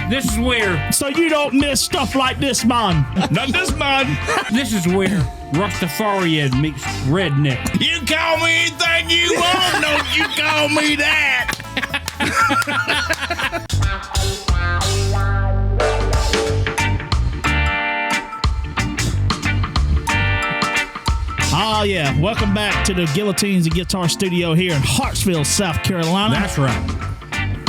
This is where. So you don't miss stuff like this, man. Not this man. This is where Rastafarian meets redneck. You call me anything you want, don't you call me that. Oh, yeah. Welcome back to the Guillotines and Guitar Studio here in Hartsville, South Carolina. That's right.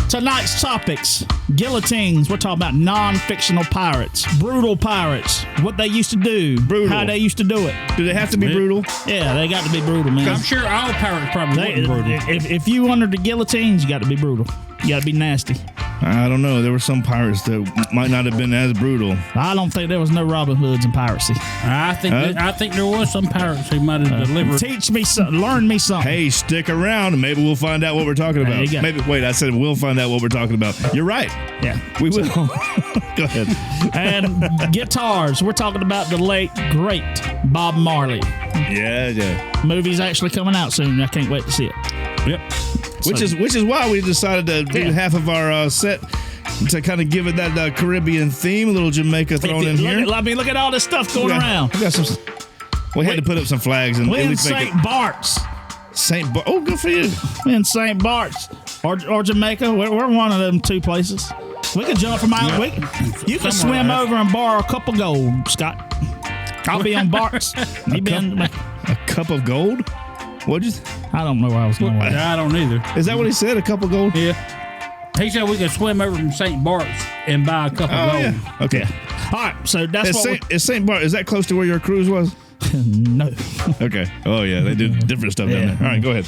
Tonight's topics, guillotines. We're talking about non-fictional pirates, brutal pirates, what they used to do, how they used to do it. Do they have to be brutal? Yeah, they got to be brutal, man. I'm sure all pirates probably weren't brutal. If you under the guillotines, you got to be brutal. You got to be nasty. I don't know. There were some pirates that might not have been as brutal. I don't think there was no Robin Hoods in piracy. I think there was some pirates who might have delivered. Teach me something. Learn me something. Hey, stick around and maybe we'll find out what we're talking about. There you go. Maybe wait, I said we'll find out what we're talking about. You're right. Yeah. We will. Go ahead. And guitars. We're talking about the late, great Bob Marley. Yeah. Movie's actually coming out soon. I can't wait to see it. Yep. Which is why we decided to do half of our set to kind of give it that Caribbean theme, a little Jamaica thrown in here. Look at all this stuff going around. We got some. We had to put up some flags and We're at in least make St. Bart's. St. Bart. Oh, good for you. We're in St. Bart's or Jamaica. We're one of them two places. We can jump from out. You can swim over and borrow a cup of gold, Scott. I'll be on Bart's. You be on A cup of gold? What'd you? I don't know where I was going with that. I don't either. Is that what he said? A cup of gold? Yeah. He said we could swim over from St. Bart's and buy a cup of gold. Yeah. Okay. All right, so that's Is St. Bart, is that close to where your cruise was? No. Okay. Oh, yeah. They do different stuff down there. All right, go ahead.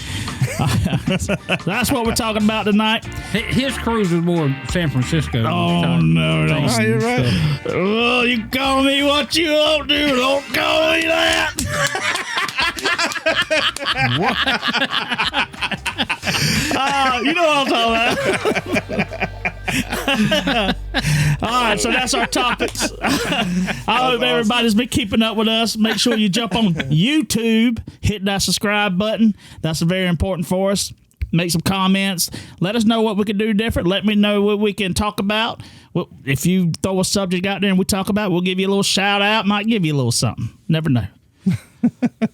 That's what we're talking about tonight. His cruise was more San Francisco. Oh, no. Oh, you're right. Oh, you call me what you want to. Don't call me that. You know what I'm talking about. All right, so that's our topics. I hope everybody's been keeping up with us. Make sure you jump on YouTube, hit that subscribe button. That's very important for us. Make some comments. Let us know what we can do different. Let me know what we can talk about. If you throw a subject out there and we talk about it, we'll give you a little shout out. Might give you a little something. Never know.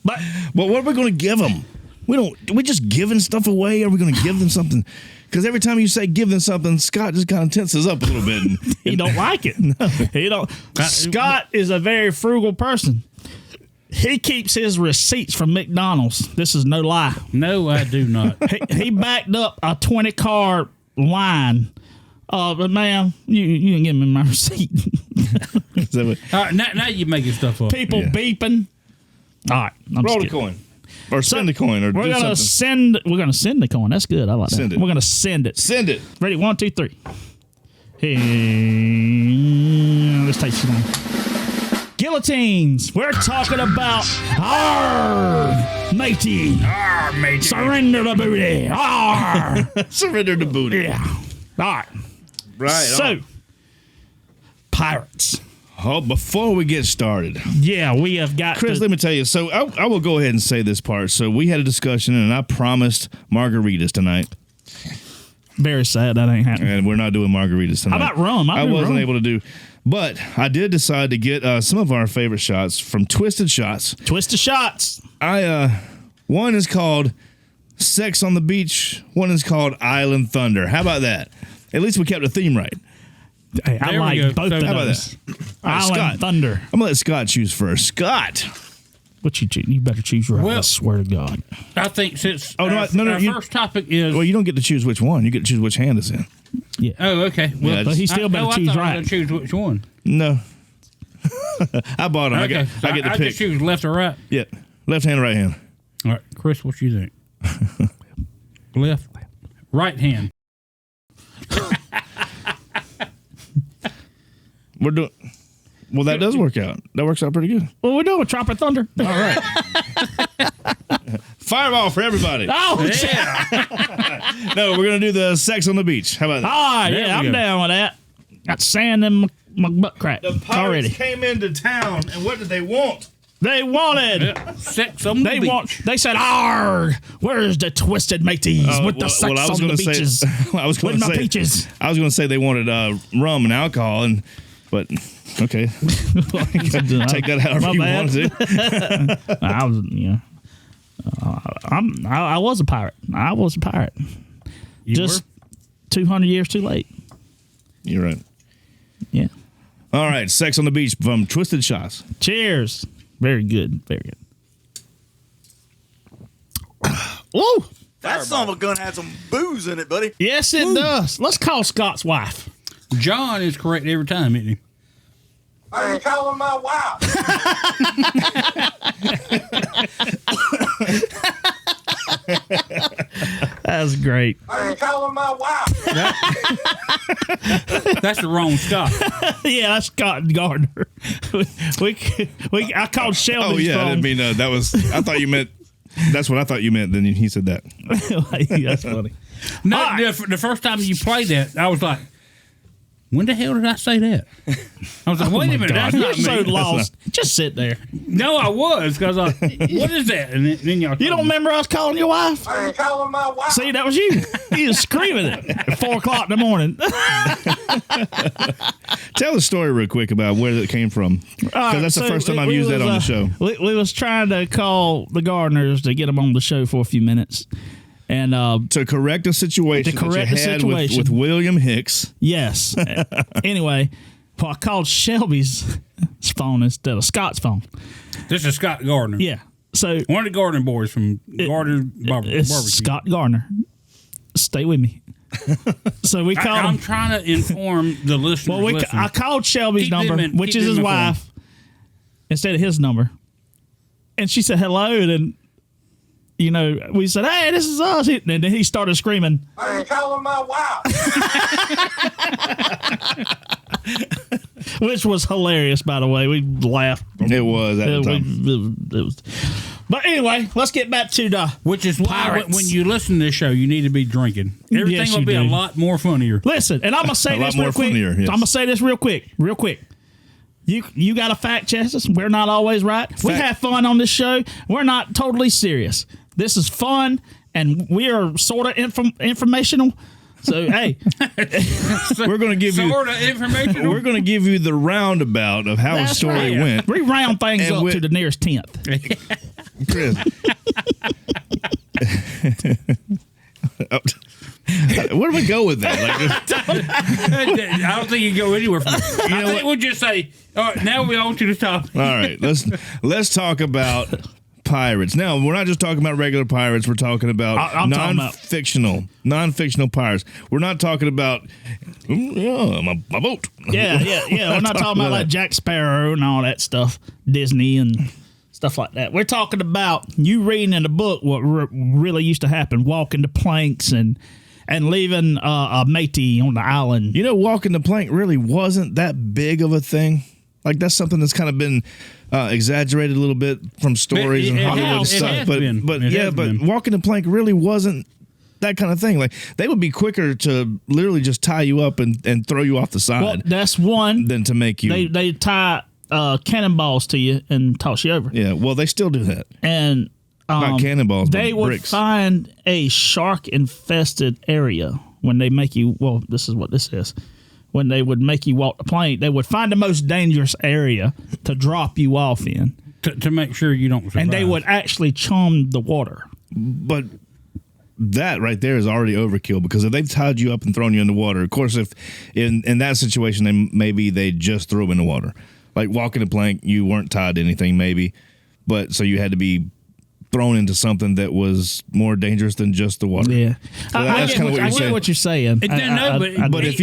But what are we going to give them? We just giving stuff away? Are we going to give them something? Because every time you say give them something, Scott just kind of tenses up a little bit. He don't like it. No, he don't. Scott is a very frugal person. He keeps his receipts from McDonald's. This is no lie. No, I do not. He backed up a 20-car line. But ma'am, you didn't give me my receipt. All right, now you're making stuff up. People beeping. All right, roll the coin. Or send the coin, or we're gonna something. We're gonna send the coin. That's good. I like that. Send it. We're gonna send it. Send it. Ready? 1, 2, 3. Hey, let's take some. Guillotines. We're talking about matey. Matey. Surrender the booty. Surrender the booty. Yeah. All right. Right. So, pirates. Oh, before we get started. Yeah, we have got Chris, let me tell you. So I will go ahead and say this part. So we had a discussion, and I promised margaritas tonight. Very sad that ain't happening. And we're not doing margaritas tonight. How about rum? I wasn't able to do. But I did decide to get some of our favorite shots from Twisted Shots. Twisted Shots. One is called Sex on the Beach. One is called Island Thunder. How about that? At least we kept the theme right. Hey, I like both of How about those. that? Island Scott. Thunder. I'm going to let Scott choose first. Scott. What you choose? You better choose right. I swear to God. I think since our first topic is... Well, you don't get to choose which one. You get to choose which hand it's in. Yeah. Oh, okay. Well, but he still better choose right. I thought choose which one. No. I bought them. Okay. I get to pick. I just choose left or right. Yeah. Left hand or right hand? All right. Chris, what you think? Left. Right hand. We're doing... Well, that does work out. That works out pretty good. Well, we're doing Tropic Thunder. All right. Fireball for everybody. Oh, yeah. No, we're going to do the Sex on the Beach. How about that? All right, yeah, I'm down with that. Got sand in my butt crack The pirates already. came into town, and what did they want? They wanted. Sex on the beach. They said, "Arr, where's the twisted mateys with the sex on the beaches? I was going to say peaches." I was going to say they wanted rum and alcohol, but okay, take that however you want to. I was a pirate. I was a pirate. You Just were? 200 years too late. You're right. Yeah. All right, Sex on the Beach from Twisted Shots. Cheers. Very good. Very good. Woo! That son of a gun had some booze in it, buddy. Yes, it does. Let's call Scott's wife. John is correct every time, isn't he? I ain't calling my wife. That's great. I ain't calling my wife. That's the wrong Scott. Yeah, that's Scott Gardner. I called Shelby's Oh yeah, I phone. didn't mean that was. I thought you meant. That's what I thought you meant. Then he said that. That's funny. No, All right. the first time you played that, I was like, when the hell did I say that? I was like, wait a minute, that's You're not so me. lost. Just sit there. No, I was, because I was like, what is that? And then y'all You don't remember us calling your wife? I ain't calling my wife. See, that was you. You was screaming it at 4 o'clock in the morning. Tell the story real quick about where it came from, because that's the first time I've used that on the show. We was trying to call the Gardners to get them on the show for a few minutes. And To correct a situation To correct that you the had situation. with William Hicks. yes. Anyway, well, I called Shelby's phone instead of Scott's phone. This is Scott Gardner. Yeah. So One of the Gardner boys from Gardner it's Barbecue. Scott Gardner. Stay with me. So we called I'm him. trying to inform the listeners. Well, listening. I called Shelby's Keep them number, in- which keep is them his informed. wife, instead of his number. And she said hello, and then, we said, "Hey, this is us." And then he started screaming. I ain't calling my wife. Which was hilarious, by the way. We laughed. It was at the time. It was. But anyway, let's get back to the Which is why Pirates. when you listen to this show, you need to be drinking. Everything Yes, will you be a do. lot more funnier. Listen, and I'm gonna say A lot this more real quick. funnier, yes. I'm gonna say this real quick. You got to fact check us. We're not always right. We have fun on this show. We're not totally serious. This is fun, and we are sort of informational. So hey, We're going to give you. Sort of information. We're going to give you the roundabout of how a that's story right. went. We round things And up we- to the nearest 10th. Chris. Where do we go with that? I don't think you can go anywhere from it. I know think what? we'll just say, all right, now we're on to the topic. All right, let's talk about pirates. Now, we're not just talking about regular pirates. We're talking about I'm talking about- non-fictional pirates. We're not talking about my boat. Yeah. We're not talking about like Jack Sparrow and all that stuff, Disney and stuff like that. We're talking about you reading in the book what really used to happen, walking the planks and leaving a matey on the island. You know, walking the plank really wasn't that big of a thing. Like, that's something that's kind of been exaggerated a little bit from stories and It Hollywood has- it stuff. has But been. but It yeah, has but been. walking the plank really wasn't that kind of thing. Like, they would be quicker to literally just tie you up and throw you off the side Well, that's one. than to make you. They tie cannonballs to you and toss you over. Yeah, well, they still do that. And Not cannonballs, they but would bricks. find a shark-infested area when they make you. Well, this is what this is. When they would make you walk the plank, they would find the most dangerous area to drop you off in, To make sure you don't survive. and they would actually chum the water. But that right there is already overkill, because if they've tied you up and thrown you in the water, of course, if in that situation, then maybe they just threw in the water. Like walking the plank, you weren't tied to anything, maybe, but so you had to be thrown into something that was more dangerous than just the water. Yeah, So that's kinda what you're saying. what you're saying. But if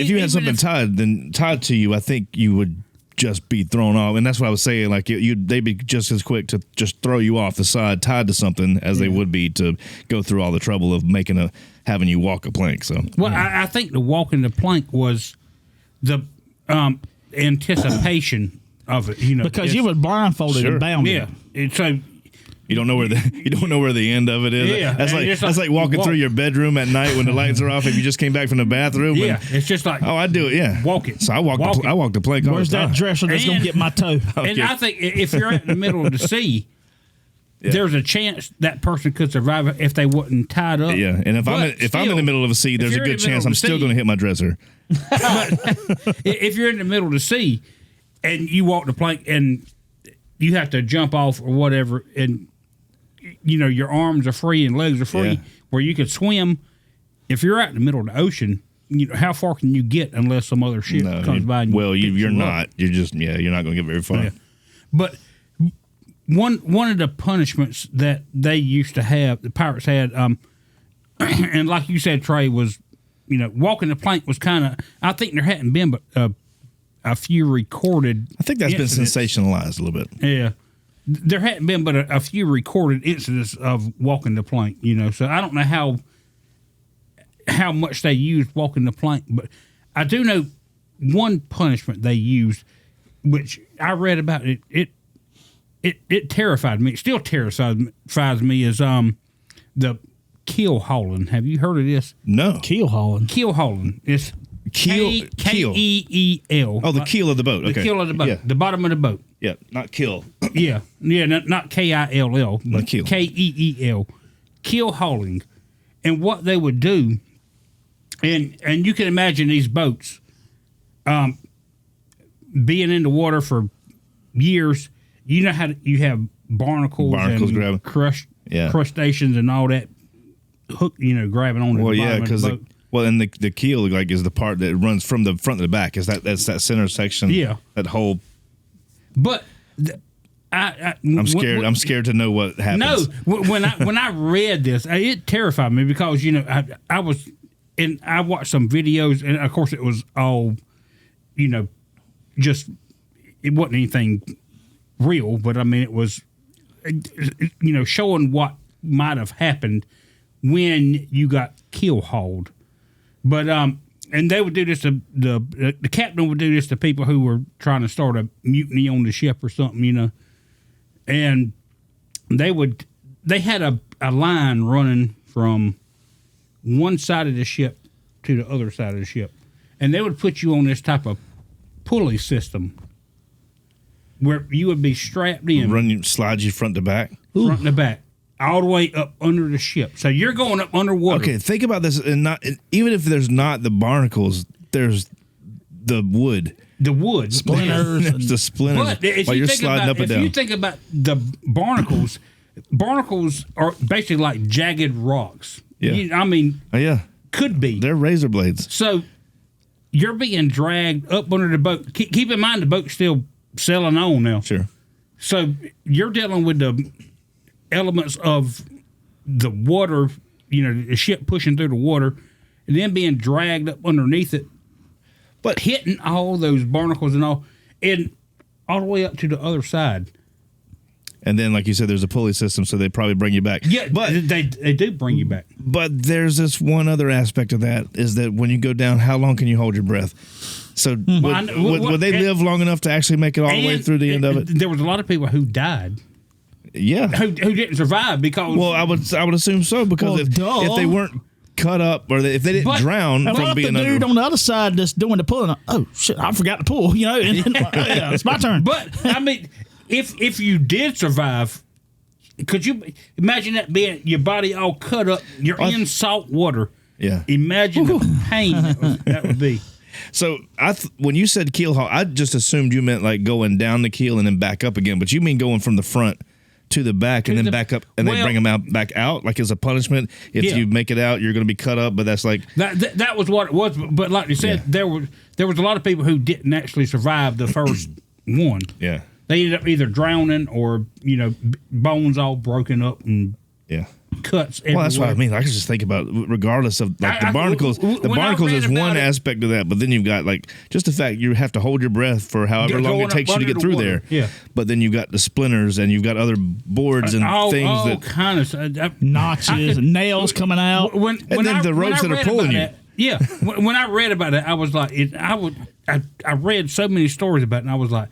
you had something tied to you, I think you would just be thrown off, and that's what I was saying. Like they'd be just as quick to just throw you off the side, tied to something, as they would be to go through all the trouble of having you walk a plank. So, Well, I think the walking the plank was the anticipation of it. because you were blindfolded Sure. and bound. Yeah. So You don't know where the end of it is. Yeah, that's and like it's that's like walking through your bedroom at night when the lights are off if you just came back from the bathroom. Yeah, and, it's just like I do it. Yeah, walk it. So I walk the plank. All Where's the time. that dresser that's gonna And- get my toe? And I think if you're out in the middle of the sea, there's a chance that person could survive if they wasn't tied up. Yeah, and if I'm in the middle of a sea, there's a you're in good the middle chance of I'm the still sea- going to hit my dresser. If you're in the middle of the sea and you walk the plank and you have to jump off or whatever, and your arms are free and legs are free, Yeah. where you could swim. If you're out in the middle of the ocean, how far can you get unless some other ship comes by? And you're picks you not. up? You're just you're not going to get very far. Yeah. But one of the punishments that they used to have, the pirates had, and like you said, Trey, was walking the plank was kind of. I think there hadn't been but a few recorded. I think that's incidents. been sensationalized a little bit. Yeah. There hadn't been but a few recorded incidents of walking the plank, so I don't know how much they used walking the plank, but I do know one punishment they used, which I read about it terrified me. It still terrifies me is the keel hauling. Have you heard of this? No. Keel hauling. Keel hauling. It's Keel. K-E-E-L. Oh, the keel of the boat. The Okay. keel of the boat. Yeah. The bottom of the boat. Yeah, not kill. Yeah, not K-I-L-L, but keel. K-E-E-L, keel hauling. And what they would do, and you can imagine these boats being in the water for years. You know how you have barnacles and grabbing. crustaceans and all that hook, grabbing on the Well, bottom yeah, of the because boat. and the keel is the part that runs from the front to the back. That's that center section. Yeah. That whole. But I'm scared. I'm scared to know what happens. No, when I read this, it terrified me because I was, and I watched some videos, and of course it was all, just it wasn't anything real, but I mean it was, showing what might have happened when you got keel hauled, but and they would do this to the captain would do this to people who were trying to start a mutiny on the ship or something, and they had a line running from one side of the ship to the other side of the ship, and they would put you on this type of pulley system where you would be strapped in, Slide you front to back. front to back, all the way up under the ship. So you're going up underwater. Okay, think about this, and even if there's not the barnacles, there's the wood. The wood Splinters. There's the splinters But if while you you're think sliding about, up and if down. you think about the barnacles are basically like jagged rocks. Yeah. I mean, Oh yeah, could be. they're razor blades. So you're being dragged up under the boat. Keep in mind the boat's still sailing on now. Sure. So you're dealing with the elements of the water, the ship pushing through the water, and then being dragged up underneath it, but hitting all those barnacles and all the way up to the other side. And then, like you said, there's a pulley system, so they probably bring you back. Yeah, but they do bring you back. But there's this one other aspect of that is that when you go down, how long can you hold your breath? So would they live long enough to actually make it all the way through the end of it? There was a lot of people who died Yeah. who didn't survive because. Well, I would assume so because Well, if they weren't cut up or if they didn't But- drown And from what if being the dude under. on the other side that's doing the pulling? Oh shit! I forgot to pull. And then, yeah, it's my turn. But I mean, if you did survive, could you imagine that being your body all cut up? You're in salt water. Yeah. Imagine the pain that would be. So when you said keel haul, I just assumed you meant like going down the keel and then back up again. But you mean going from the front to the back and then back up, and they bring them back out like as a punishment. If you make it out, you're going to be cut up. But that's like that was what it was. But like you said, there was a lot of people who didn't actually survive the first one. Yeah. They ended up either drowning or bones all broken up and cuts. Well, that's what I everywhere. mean. I can just think about, regardless of like the I- barnacles. when The I barnacles read is about one it- aspect of that, but then you've got like just the fact you have to hold your breath for however long Going it takes up you to under get the through water. there. Yeah. But then you've got the splinters and you've got other boards and things all that. kind of Notches, and nails coming out. When then the ropes that are read pulling about you. that- yeah, when I read about it, I was like, I read so many stories about it, and I was like,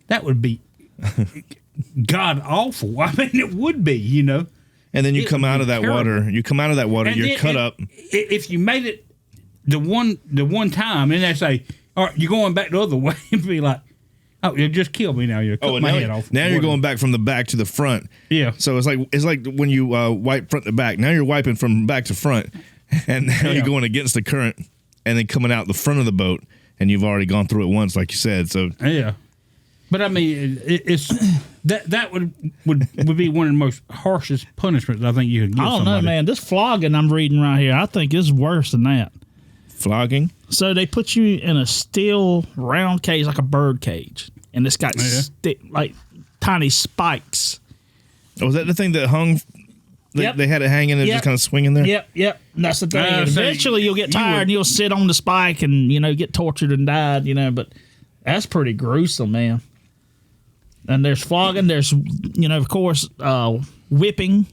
that would be god awful. I mean, it would be, you know. And then you It come would out be of that terrible. water. You come out of that water. And You're then- cut and up. If you made it the one time, and they say, "All right, you're going back the other way," and be like, "Oh, you just killed me now. You cut and my now, head off." now you're going back from the back to the front. Yeah. So it's like when you wipe front to back. Now you're wiping from back to front, and now Yeah. you're going against the current, and then coming out the front of the boat, and you've already gone through it once, like you said. So Yeah. But I mean, it's that would be one of the most harshest punishments I think you could give I don't somebody. know, man. This flogging I'm reading right here, I think is worse than that. flogging. So they put you in a steel round cage like a bird cage, and it's got like tiny spikes. Oh, was that the thing that hung? Yep. They had it hanging and Yep. just kind of swinging there. Yep. And that's the thing. And so eventually, you'll get you tired would- and you'll sit on the spike and get tortured and died. But that's pretty gruesome, man. And there's flogging. There's of course, whipping.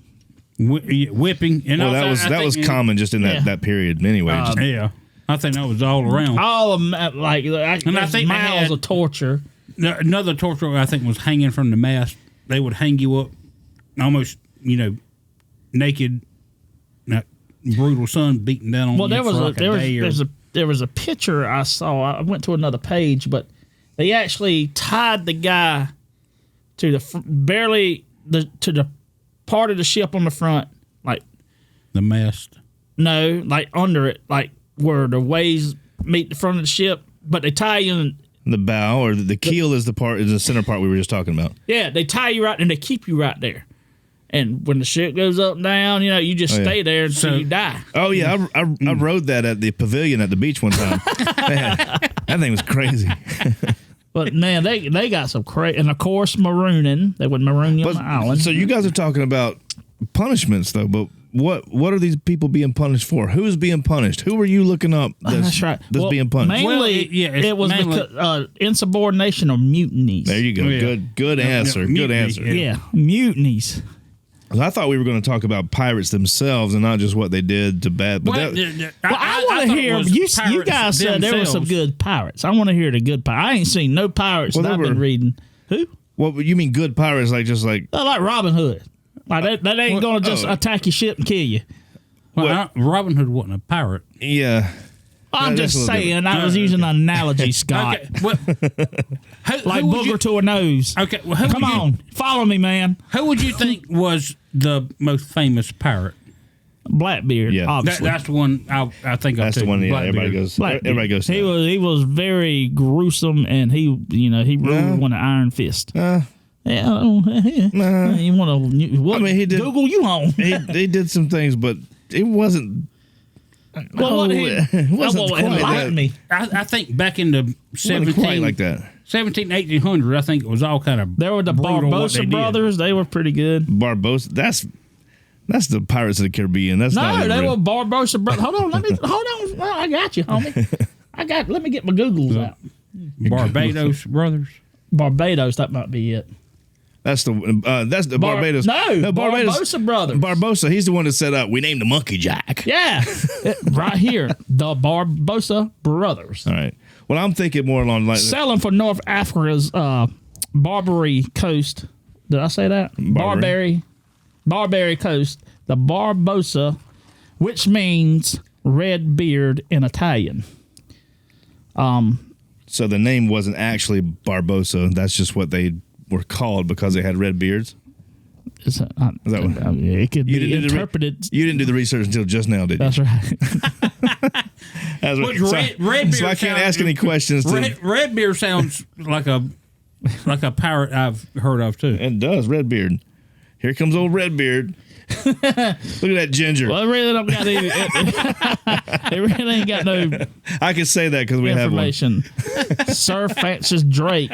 Whipping. And Well, also, that I was think- common just in that period anyway. just- Yeah, I think that was all around. All of them, like I there's think they miles had- of torture. Another torture I think was hanging from the mast. They would hang you up, almost naked, that brutal sun beating down on Well, you there was for a like there was day or- there was a picture I saw. I went to another page, but they actually tied the guy to to the part of the ship on the front, like the mast. no, like under it, like where the ways meet the front of the ship. But they tie you in. the bow or the keel is the center part we were just talking about. Yeah, they tie you right and they keep you right there. And when the ship goes up and down, you just Oh, yeah. stay there until So- you die. Oh yeah, I rode that at the pavilion at the beach one time. Man, that thing was crazy. But man, they got some crazy, and of course marooning. They would maroon you on the island. So you guys are talking about punishments though, but what are these people being punished for? Who's being punished? Who are you looking up That's right. that's Well, being punished? Mainly, Well, it's it was mainly- because, insubordination or mutinies. There you go. Oh, yeah. Good answer. Good mutiny, answer. yeah. Yeah, mutinies. I thought we were going to talk about pirates themselves and not just what they did to bad. But Well, that, Well, I want to thought it hear. was You pirates guys said there were some themselves. good pirates. I want to hear the good pirates. I ain't seen no pirates Well, that I've they been were- reading. Who? what you mean good pirates? Like just like Like Robin Hood. Like that ain't going to just attack your ship and kill you. Well, Robin Hood wasn't a pirate. yeah. I'm That's just a little saying. I was using an analogy, Scott. Okay, well, Like who would booger you, to a nose. Okay, well, who Come would you- on, follow me, man. Who would you think was the most famous pirate? Blackbeard, Yeah. obviously. That's the one I think That's of the too, one. Yeah, Blackbeard. everybody goes. Blackbeard. Everybody goes. to He that. he was very gruesome, and he ruled with an iron fist. Yeah, you want to? What I mean, he did- Google you on? He did some things, but it wasn't. Well, what he, it wasn't quite enlighten that. me. I think back in the Wasn't quite like that. 1800s, I think it was all kind of There were the brutal what they Barbosa did. brothers. They were pretty good. Barbosa. That's the Pirates of the Caribbean. That's not No, even they real. were Barbosa brothers. Hold on, Well, I got you, homie. Let me get my Googles out. Barbados brothers. Barbados, that might be it. That's the Barbados. No, Barbados. Barbosa brothers. Barbosa. He's the one that set up. We named the Monkey Jack. Yeah, right here, the Barbosa brothers. All right. Well, I'm thinking more along like Selling for North Africa's Barbary coast. Did I say that? Barbary coast. The Barbosa, which means red beard in Italian. So the name wasn't actually Barbosa. That's just what they were called because they had red beards. Is that what- it could You be didn't do the interpreted. You didn't do the research until just now, did you? That's right. That's Which right. Red So I can't ask any questions. Redbeard sounds like a pirate I've heard of too. It does, Redbeard. Here comes old Redbeard. Look at that ginger. Well, it really don't got any. It really ain't got no I can say that because we have one. information. Sir Francis Drake,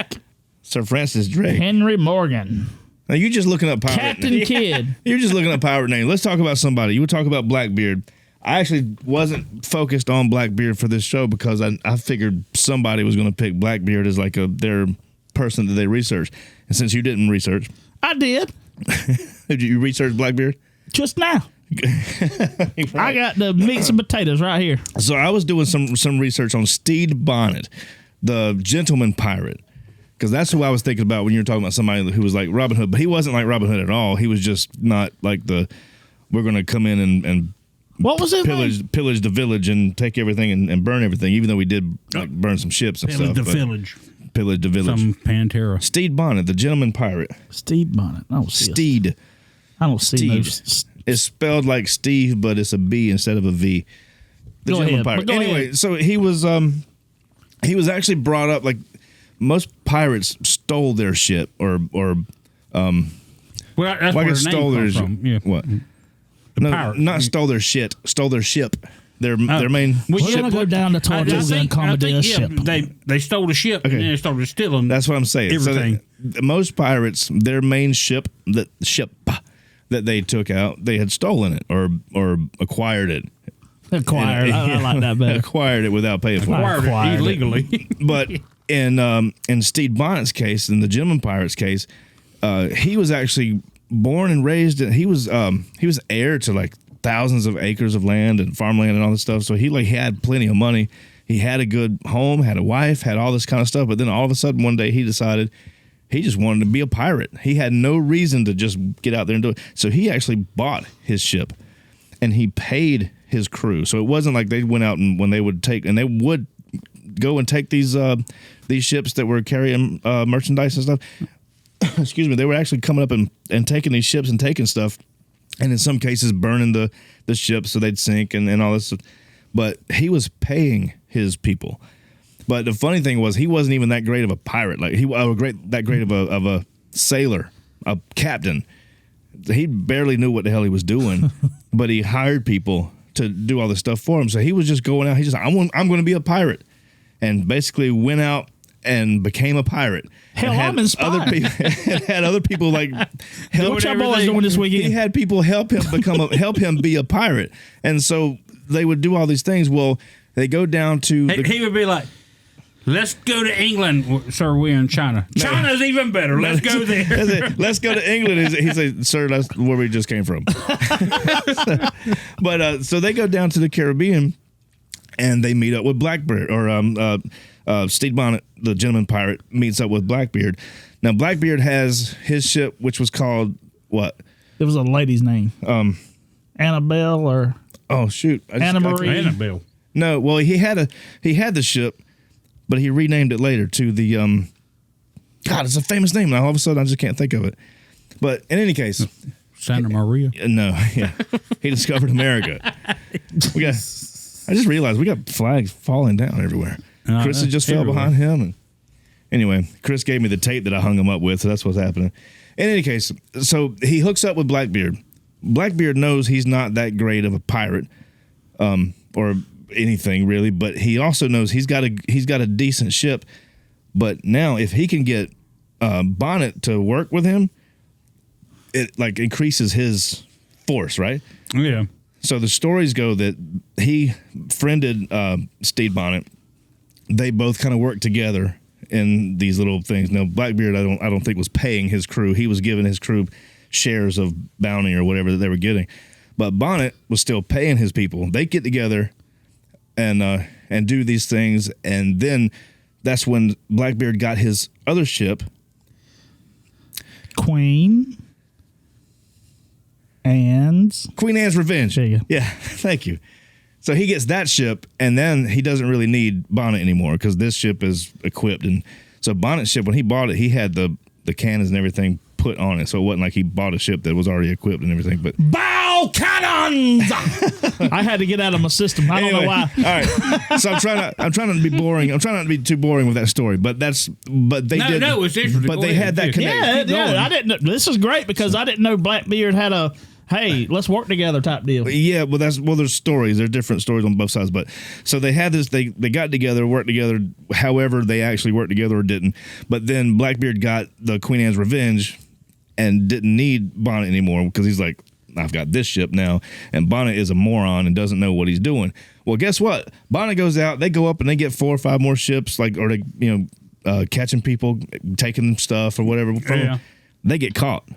Sir Francis Drake. Henry Morgan, Now you're just looking up pirate Captain names. Kidd. You're just looking up pirate names. Let's talk about somebody. You were talking about Blackbeard. I actually wasn't focused on Blackbeard for this show because I figured somebody was going to pick Blackbeard as like their person that they researched. And since you didn't research, I did did you research Blackbeard? just now. I got the meats and potatoes right here. So I was doing some research on Stede Bonnet, the gentleman pirate, Because that's who I was thinking about when you were talking about somebody who was like Robin Hood, but he wasn't like Robin Hood at all. He was just not like we're going to come in and what was it? pillage the village and take everything and burn everything, even though we did like burn some ships and Pillage stuff. the village. Pillage the village. Some Pantera. Stede Bonnet, the gentleman pirate. Stede Bonnet. I don't see Stede. I don't see Steve. those. It's spelled like Steve, but it's a B instead of a V. The Go gentleman ahead, pirate. but go Anyway, ahead. so he was actually brought up like most pirates stole their ship or Well, that's like where it the stole name their comes from. Yeah. what? The No, pirate. not stole their shit. Stole their ship. Their main. Which We're gonna ship- go down to I Tortuga and commandeer a ship. They stole the ship Okay. and then they started stealing. That's what I'm saying. Everything. So most pirates, their main ship that they took out, they had stolen it or acquired it. Acquired. I like that better. Acquired it without paying for it. acquired acquired it it. illegally. But in Stede Bonnet's case, in the gentleman pirate's case, he was actually born and raised. He was heir to like thousands of acres of land and farmland and all this stuff. So he like had plenty of money. He had a good home, had a wife, had all this kind of stuff. But then all of a sudden one day he decided he just wanted to be a pirate. He had no reason to just get out there and do it. So he actually bought his ship and he paid his crew. So it wasn't like they went out and when they would go and take these ships that were carrying merchandise and stuff. Excuse me. They were actually coming up and taking these ships and taking stuff. And in some cases, burning the ship so they'd sink and all this. But he was paying his people. But the funny thing was, he wasn't even that great of a pirate. Like that great of a sailor, a captain. He barely knew what the hell he was doing. But he hired people to do all this stuff for him. So he was just going out. He just, I'm going to be a pirate, and basically went out and became a pirate. Hell, And I'm inspired. had other people like help. What y'all boys doing this weekend? He had people help him help him be a pirate, and so they would do all these things. Well, they go down to He would be like, "Let's go to England, sir. We're in China. China's even better. Let's go there." That's it. Let's go to England. He said, "Sir, that's where we just came from." But so they go down to the Caribbean, and they meet up with Blackbeard or Stede Bonnet, the gentleman pirate, meets up with Blackbeard. Now Blackbeard has his ship, which was called what? It was a lady's name. Annabelle or Oh shoot, Anna Marie. Annabelle. No, well he had the ship, but he renamed it later to the God, it's a famous name. Now all of a sudden I just can't think of it. But in any case, Santa Maria. no, yeah, he discovered America. I just realized we got flags falling down everywhere. Chris just fell everywhere. behind him, and anyway, Chris gave me the tape that I hung him up with, so that's what's happening. In any case, so he hooks up with Blackbeard. Blackbeard knows he's not that great of a pirate, or anything really, but he also knows he's got a decent ship. But now, if he can get Bonnet to work with him, it like increases his force, right? Yeah. So the stories go that he friended Stede Bonnet. They both kind of worked together in these little things. Now Blackbeard, I don't think was paying his crew. He was giving his crew shares of bounty or whatever that they were getting. But Bonnet was still paying his people. They get together and do these things, and then that's when Blackbeard got his other ship, Queen Anne's. Queen Anne's Revenge. There you go. Yeah, thank you. So he gets that ship, and then he doesn't really need Bonnet anymore because this ship is equipped. And so Bonnet's ship, when he bought it, he had the cannons and everything put on it. So it wasn't like he bought a ship that was already equipped and everything. But Bow cannons! I had to get out of my system. I don't know why. All right. So I'm trying not to be boring. I'm trying not to be too boring with that story. But they did. No, it's interesting. But Go they ahead. had that connection. Yeah. I didn't. This is great because I didn't know Blackbeard had a hey, let's work together type deal. Yeah, well, there's stories. There are different stories on both sides. But so they had this. They got together, worked together. However, they actually worked together or didn't. But then Blackbeard got the Queen Anne's Revenge and didn't need Bonnet anymore because he's like, I've got this ship now, and Bonnet is a moron and doesn't know what he's doing. Well, guess what? Bonnet goes out. They go up and they get 4 or 5 more ships, or they catching people, taking stuff or whatever from them. They get caught.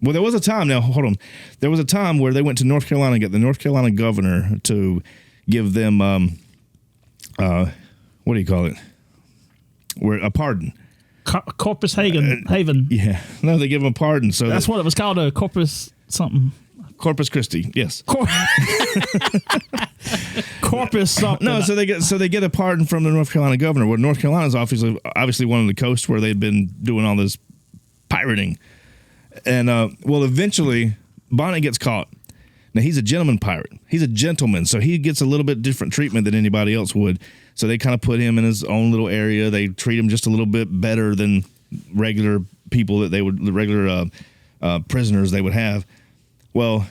Well, there was a time. Now, hold on. There was a time where they went to North Carolina and got the North Carolina governor to give them, what do you call it? A pardon. Corpus Haven. Yeah, no, they give him a pardon. So That's what it was called, a Corpus something. Corpus Christi. Yes. Corpus something. No, so they get a pardon from the North Carolina governor. Well, North Carolina is obviously one of the coasts where they've been doing all this pirating, and eventually Bonnet gets caught. Now he's a gentleman pirate. He's a gentleman, so he gets a little bit different treatment than anybody else would. So they kind of put him in his own little area. They treat him just a little bit better than regular people that regular prisoners they would have. Well,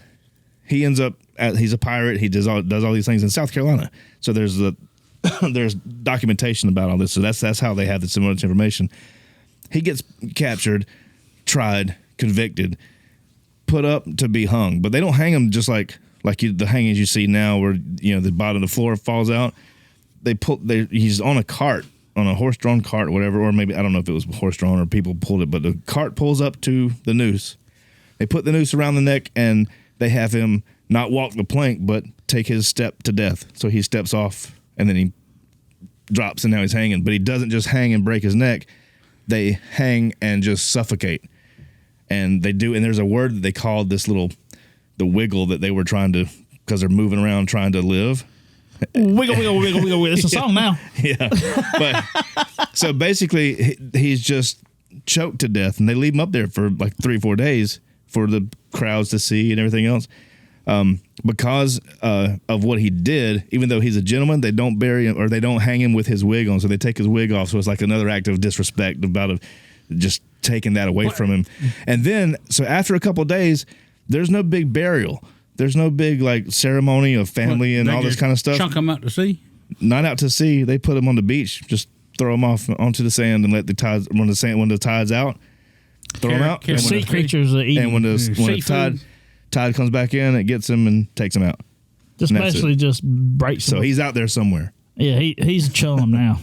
he ends up he's a pirate. He does all these things in South Carolina. So there's documentation about all this. So that's how they have this much information. He gets captured, tried, convicted, put up to be hung, but they don't hang him just like the hangings you see now, where the bottom of the floor falls out. He's on a cart, on a horse-drawn cart, or whatever, or maybe I don't know if it was horse-drawn or people pulled it, but the cart pulls up to the noose. They put the noose around the neck, and they have him not walk the plank, but take his step to death. So he steps off, and then he drops, and now he's hanging. But he doesn't just hang and break his neck. They hang and just suffocate. And they do, and there's a word that they called the wiggle that they were trying to, because they're moving around trying to live. Wiggle, wiggle, wiggle, wiggle. It's a song now. Yeah. But so basically, he's just choked to death, and they leave him up there for like 3 or 4 days for the crowds to see and everything else. Because of what he did, even though he's a gentleman, they don't bury him, or they don't hang him with his wig on. So they take his wig off. So it's like another act of disrespect about just taking that away from him. And then, so after a couple of days, there's no big burial. There's no big like ceremony of family and all this kind of stuff. Chunk them out to sea? Not out to sea. They put them on the beach. Just throw them off onto the sand and let the tides, when the tide's out, throw them out. Sea creatures eat. And when the tide comes back in, it gets him and takes him out. Just basically just breaks him. So he's out there somewhere. Yeah, he's a chum now.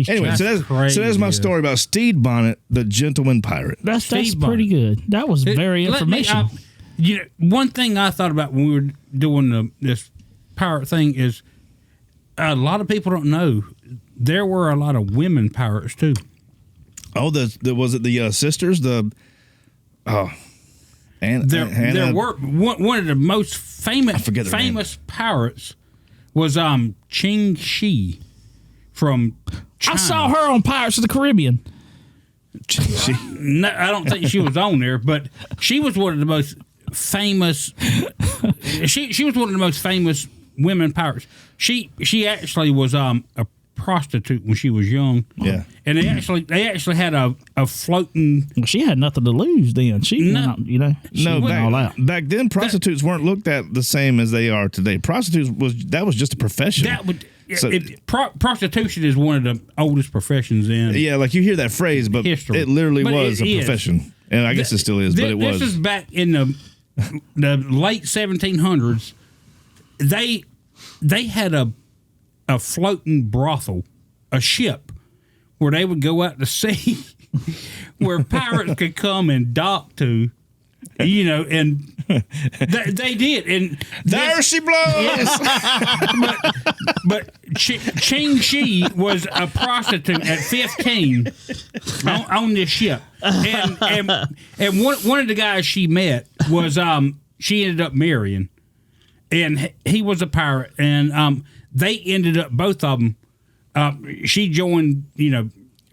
Anyway, so that's my story about Stede Bonnet, the gentleman pirate. That's pretty good. That was very informational. One thing I thought about when we were doing this pirate thing is a lot of people don't know there were a lot of women pirates too. Oh, was it the sisters? There were one of the most famous pirates was Cheng from China. I saw her on Pirates of the Caribbean. No, I don't think she was on there, but she was one of the most famous. She was one of the most famous women pirates. She actually was a prostitute when she was young. Yeah, and they actually had a floating. Well, she had nothing to lose then. Back then prostitutes weren't looked at the same as they are today. Prostitutes was just a profession. Prostitution is one of the oldest professions in. Yeah, like you hear that phrase, but history. It literally was a profession, and I guess it still is. But it was. This is back in the late 1700s. They had a floating brothel, a ship, where they would go out to sea, where pirates could come and dock to, and they did. And there she blows. but Cheng Shi was a prostitute at 15 on this ship, and one of the guys she met was she ended up marrying, and he was a pirate, and they ended up, both of them, she joined,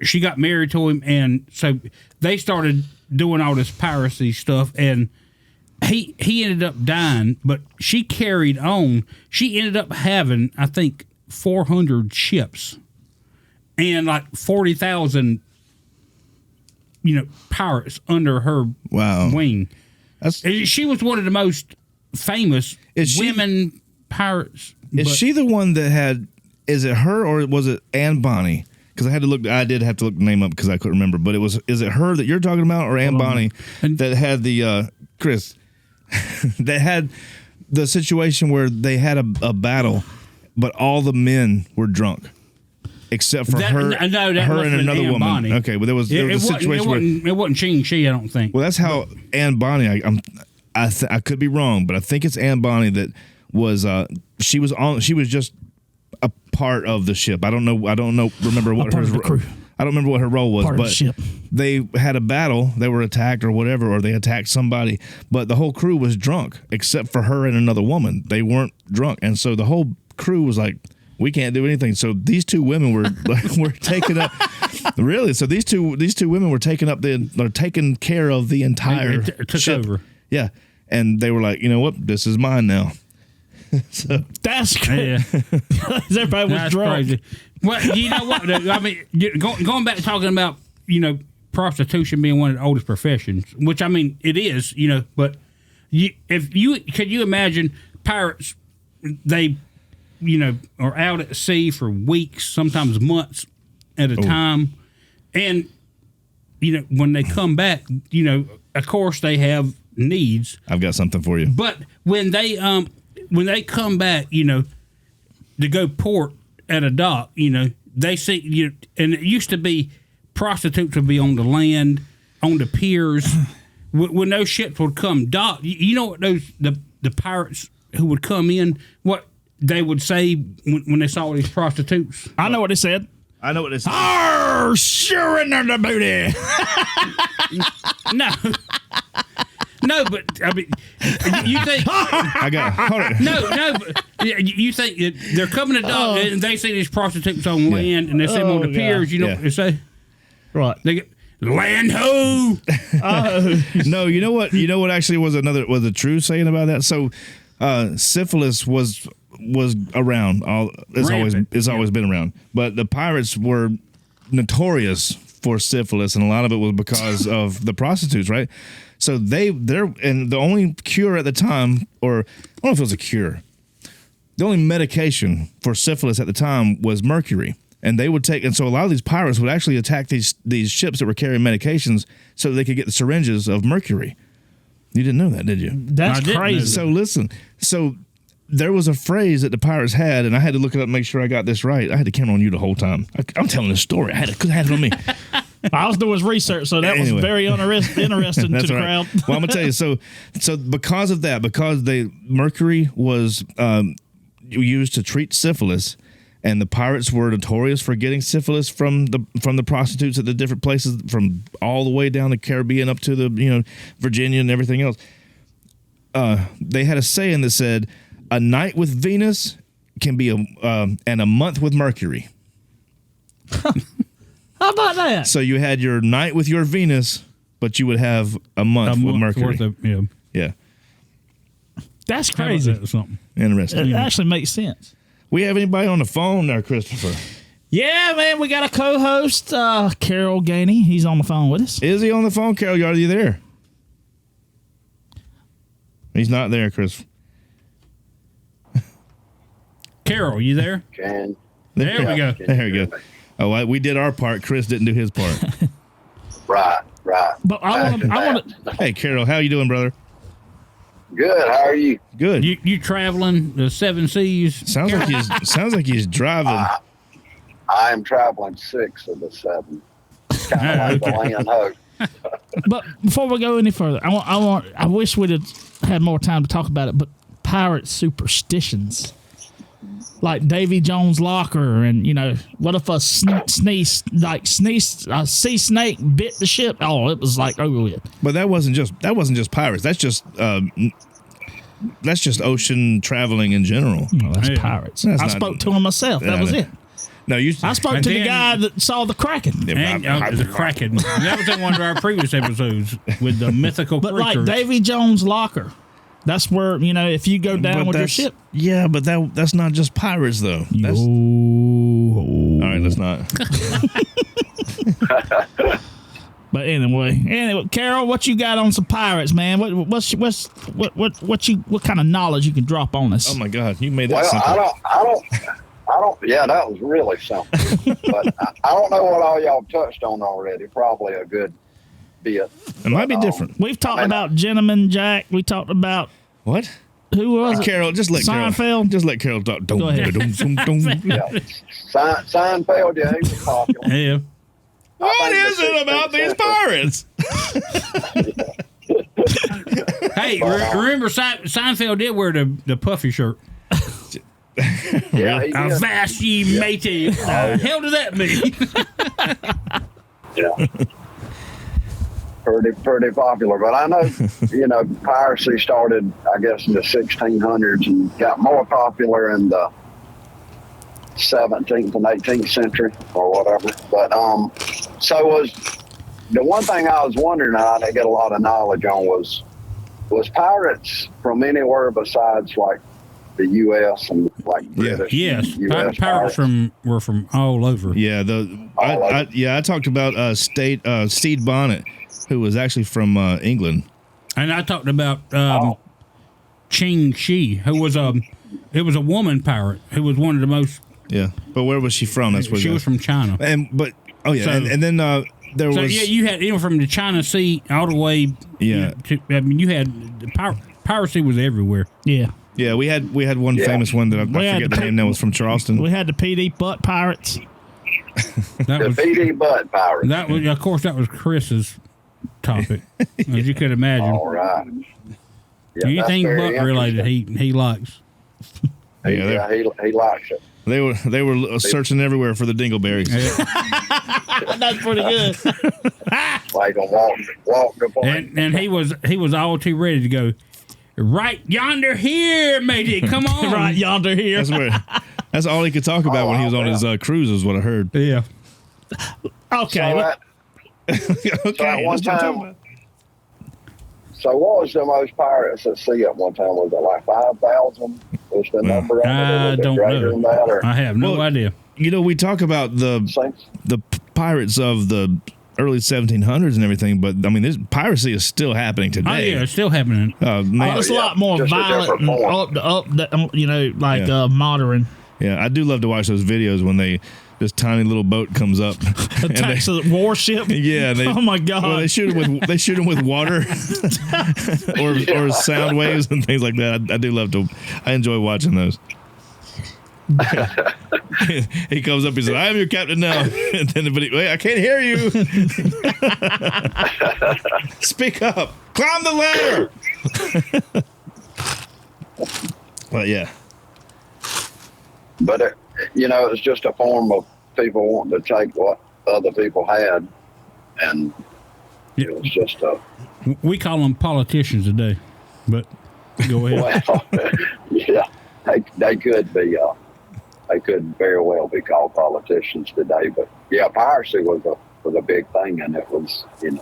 she got married to him, and so they started doing all this piracy stuff, and he ended up dying, but she carried on. She ended up having, I think, 400 ships and like 40,000, pirates under her wing. She was one of the most famous women pirates. Is she the one that had? Is it her or was it Anne Bonny? Because I did have to look the name up because I couldn't remember. But is it her that you're talking about or Anne Bonny that had the Chris that had the situation where they had a battle, but all the men were drunk except for her. No, her and another woman. Bonny. Okay, but there was a situation where it wasn't Cheng Shi, I don't think. Well, that's how Anne Bonny. I could be wrong, but I think it's Anne Bonny that was. She was just a part of the ship. I don't know. Remember what her crew. I don't remember what her role was, Part of the but ship. they had a battle. They were attacked or whatever, or they attacked somebody. But the whole crew was drunk except for her and another woman. They weren't drunk, and so the whole crew was like, "We can't do anything." So these two women were taking up. Really? So these two women were taking care of the entire Took ship. over. Yeah, and they were like, "You know what? This is mine now." So That's crazy. Yeah. Everybody was That's drunk. crazy. Well, you know what? I mean, going back to talking about, prostitution being one of the oldest professions, which, I mean, it is, but could you imagine pirates, they, are out at sea for weeks, sometimes months at a time. And, when they come back, of course they have needs. I've got something for you. But when they come back, to go port at a dock, they see and it used to be prostitutes would be on the land, on the piers. When those ships would come dock, you know what the pirates who would come in, what they would say when they saw these prostitutes? I know what they said. I know what this is. Arr, sure in the booty. No. No, but I mean, you think I got hold on. no, but you think that they're coming to dock and they see these prostitutes on land and they see them on the piers. You know what they say? Right. They get land ho. No, you know what? You know what actually was a true saying about that. So, syphilis was around. It's always been around. But the pirates were notorious for syphilis, and a lot of it was because of the prostitutes, right? So and the only cure at the time, or I don't know if it was a cure, the only medication for syphilis at the time was mercury. And they would take, and so a lot of these pirates would actually attack these ships that were carrying medications so they could get the syringes of mercury. You didn't know that, did you? That's crazy. So listen, there was a phrase that the pirates had, and I had to look it up and make sure I got this right. I had the camera on you the whole time. I'm telling the story. I had it on me. I was doing research, so that was very interesting to the crowd. Well, I'm gonna tell you. So because of that, because mercury was used to treat syphilis, and the pirates were notorious for getting syphilis from the prostitutes at the different places, from all the way down the Caribbean up to the Virginia and everything else. They had a saying that said, "A night with Venus can be and a month with Mercury." How about that? So you had your night with your Venus, but you would have a month with Mercury. Worth of, Yeah. That's crazy. Or something. Interesting. It actually makes sense. We have anybody on the phone there, Christopher? Yeah, man, we got a co-host, Carol Gainey. He's on the phone with us. Is he on the phone, Carol? Are you there? He's not there, Chris. Carol, you there? Cheng. There we go. There we go. Oh, we did our part. Chris didn't do his part. Right. But I want to. Hey, Carol, how you doing, brother? Good. How are you? Good. You traveling the 7 seas? Sounds like he's driving. I am traveling 6 of the 7. Kind of like the land host. But before we go any further, I wish we'd have had more time to talk about it. But pirate superstitions, like Davy Jones' locker, and what if a sea snake bit the ship? Oh, it was like over with. But that wasn't just pirates. That's just ocean traveling in general. Well, that's pirates. I spoke to him myself. That was it. No, I spoke to the guy that saw the Kraken. And, the Kraken. That was in one of our previous episodes with the mythical But creatures. like Davy Jones' locker, that's where if you go down with your ship. Yeah, but that's not just pirates though. All right, let's not. But anyway, Carol, what you got on some pirates, man? What kind of knowledge you can drop on us? Oh my God, you made that Well, simple. I don't. Yeah, that was really something. But I don't know what all y'all touched on already. Probably a good bit. It might be different. We've talked about Gentleman Jack. We talked about What? who was it? Carol, just let Seinfeld? Carol. Just let Carol talk. Go ahead. Yeah. Seinfeld, yeah, he was popular. Yeah. What is it about these pirates? Hey, remember Seinfeld did wear the puffy shirt. Yeah, he did. Avast ye matey. The hell does that mean? Yeah. Pretty popular, but I know, piracy started, I guess, in the 1600s and got more popular in the 17th and 18th century or whatever. But so was the one thing I was wondering, I didn't get a lot of knowledge on, was pirates from anywhere besides like the U.S. and like British? Yes, US pirates were from all over. Yeah, I talked about Stede Bonnet, who was actually from England. And I talked about Cheng, who was it was a woman pirate who was one of the most. Yeah, but where was she from? That's where she was from China. And then there was. Yeah, you had from the China Sea all the way. Yeah, you had piracy was everywhere. Yeah. Yeah, we had one famous one that I forget the name now, was from Charleston. We had the PD Butt Pirates. PD Butt Pirates. That was, of course, that was Chris's topic, as you could imagine. All right. Yeah, anything butt related, he likes. He likes it. They were searching everywhere for the dingleberries. That's pretty good. Like a walk the point. And he was all too ready to go. Right yonder here, matey. Come on. Right yonder here. That's all he could talk about when he was on his cruise, is what I heard. Yeah. Okay. Okay. One time. So what was the most pirates at sea at one time? Was it like 5,000? Was the number? I don't know. I have no idea. We talk about the pirates of the early 1700s and everything, but I mean, this piracy is still happening today. Oh yeah, it's still happening. It's a lot more violent and modern. Yeah, I do love to watch those videos when this tiny little boat comes up, attacks a warship. Yeah, oh my god! Well, they shoot them with water or sound waves and things like that. I do love to. I enjoy watching those. He comes up. He says, "I am your captain now." And then wait, I can't hear you. Speak up. Climb the ladder. But yeah. But it's just a form of people wanting to take what other people had, and it's just a. We call them politicians today, but go ahead. Well, yeah, they could be. They could very well be called politicians today, but yeah, piracy was a big thing, and it was, and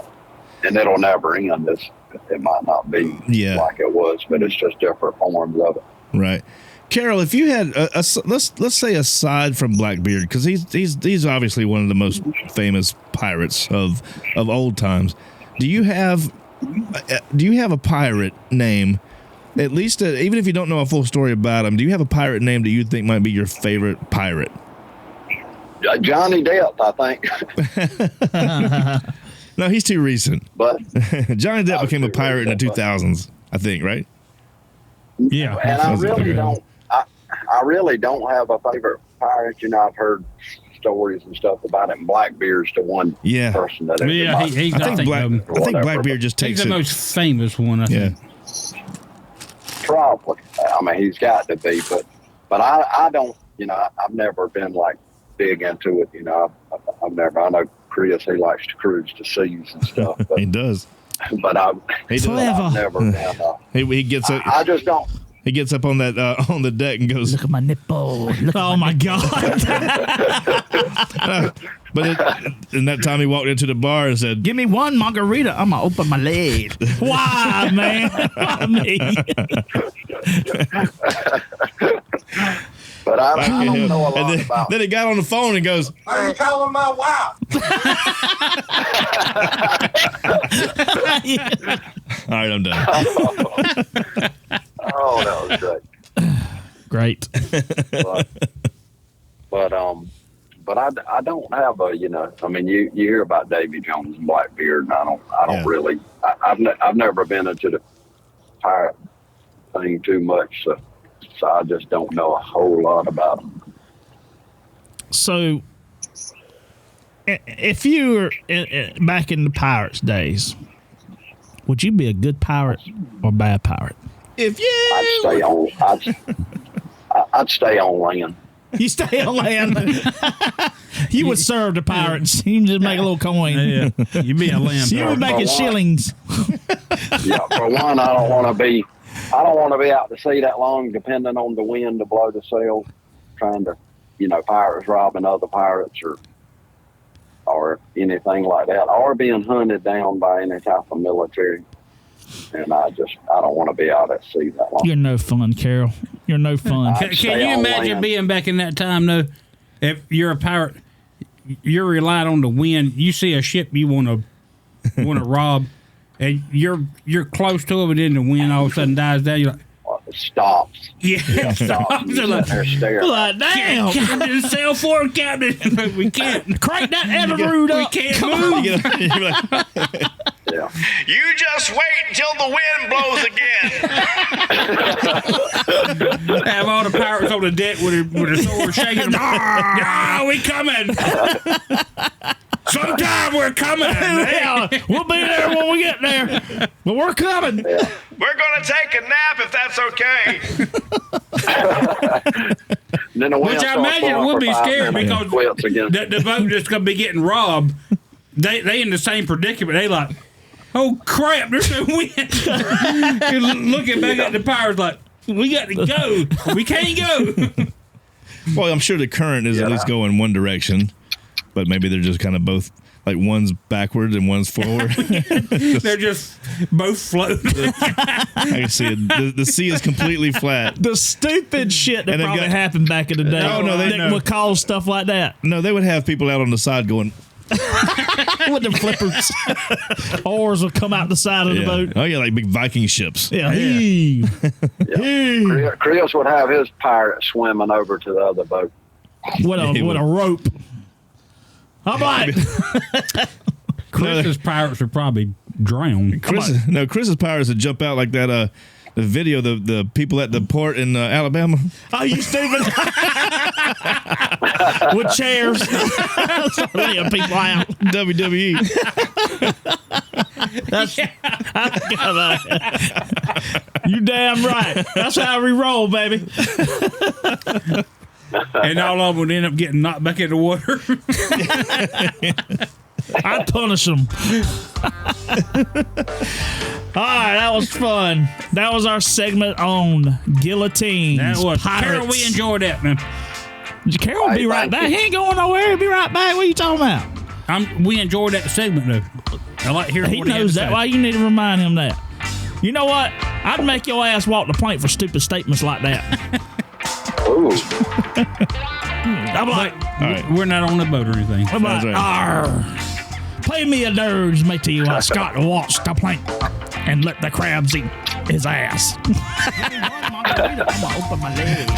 it'll never end. It might not be like it was, but it's just different forms of it. Right, Carol. If you had let's say aside from Blackbeard, because he's obviously one of the most famous pirates of old times. Do you have a pirate name? At least, even if you don't know a full story about him, do you have a pirate name that you think might be your favorite pirate? Johnny Depp, I think. No, he's too recent. But Johnny Depp became a pirate in the 2000s, I think, right? Yeah. And I really don't have a favorite pirate. I've heard stories and stuff about him. Blackbeard's the one person that. Yeah, I think Blackbeard just takes the most famous one. I think. Probably. I mean, he's got to be, but I don't. I've never been like big into it. I've never. I know Chris, he likes to cruise the seas and stuff. But, he does. But I've never been. He gets. I just don't. He gets up on that on the deck and goes, "Look at my nipple! Oh my god!" And that time he walked into the bar and said, "Give me one margarita. I'm gonna open my leg." Why, man? Why me? But I don't know a lot and about. Then he got on the phone and goes, I ain't calling my wife. "All right, I'm done." Oh, that was great. But I don't have a, I mean, you hear about Davy Jones and Blackbeard, and I don't really, I've never been into the pirate thing too much, so I just don't know a whole lot about them. So, if you were back in the pirates days, would you be a good pirate or bad pirate? If you, I'd stay on land. You stay on land. You would serve the pirates. You can just make a little coin. Yeah, you be a lamb. You would make it shillings. Yeah, for one, I don't want to be out to sea that long, depending on the wind to blow the sail, trying to, pirates robbing other pirates or anything like that, or being hunted down by any type of military. And I don't want to be out at sea that long. You're no fun, Carol. You're no fun. Can you imagine being back in that time, though? If you're a pirate, you're relying on the wind. You see a ship you want to rob, and you're close to it, and then the wind all of a sudden dies down. You're like, It stops. yeah, Stops. You're sitting there staring. Like, damn. Captain, sail forward, Captain. We can't. Crank that Everroot We up. can't move. Yeah. You just wait until the wind blows again. Have all the pirates on the deck with their swords shaking. Ah, we coming. Sometime we're coming. Yeah, we'll be there when we get there. But we're coming. Yeah. We're going to take a nap if that's okay. Then the wind Which I starts imagine blowing would for be 5 scary minutes because and quits again. the boat that's going to be getting robbed, they in the same predicament. They like, oh crap, there's no wind. You're looking back at the pirates like, we got to go. We can't go. Well, I'm sure the current is at least going one direction, but maybe they're just kind of both, like one's backward and one's forward. They're just both floating. I can see it. The sea is completely flat. The stupid shit that And they've probably got- happened back in the day. that would cause stuff like that. No, they would have people out on the side going, With the flippers. Oars would come out the side of the boat. Oh, yeah, like big Viking ships. Yeah. Yeah. Chris would have his pirate swimming over to the other boat. With a rope. I'm like, Chris's pirates are probably drowned. Chris's pirates would jump out like that. The video, the people at the port in Alabama. oh, you stupid. With chairs. Laying people out. WWE. You damn right. That's how we roll, baby. And all of them would end up getting knocked back in the water. I'd punish them. All right, that was fun. That was our segment on guillotines. That was pirates. Carol, we enjoyed that, man. Carol will be right back. He ain't going nowhere. He'll be right back. What are you talking about? We enjoyed that segment, though. I like hearing He what had knows to that. say. Why you need to remind him that? You know what? I'd make your ass walk the plank for stupid statements like that. Ooh. I'm like, All right. We're not on the boat or anything. I'm like, That's right. arr. Play me a dirge, mate, you Scott watch the plank and let the crabs eat his ass. I'm gonna open my leg.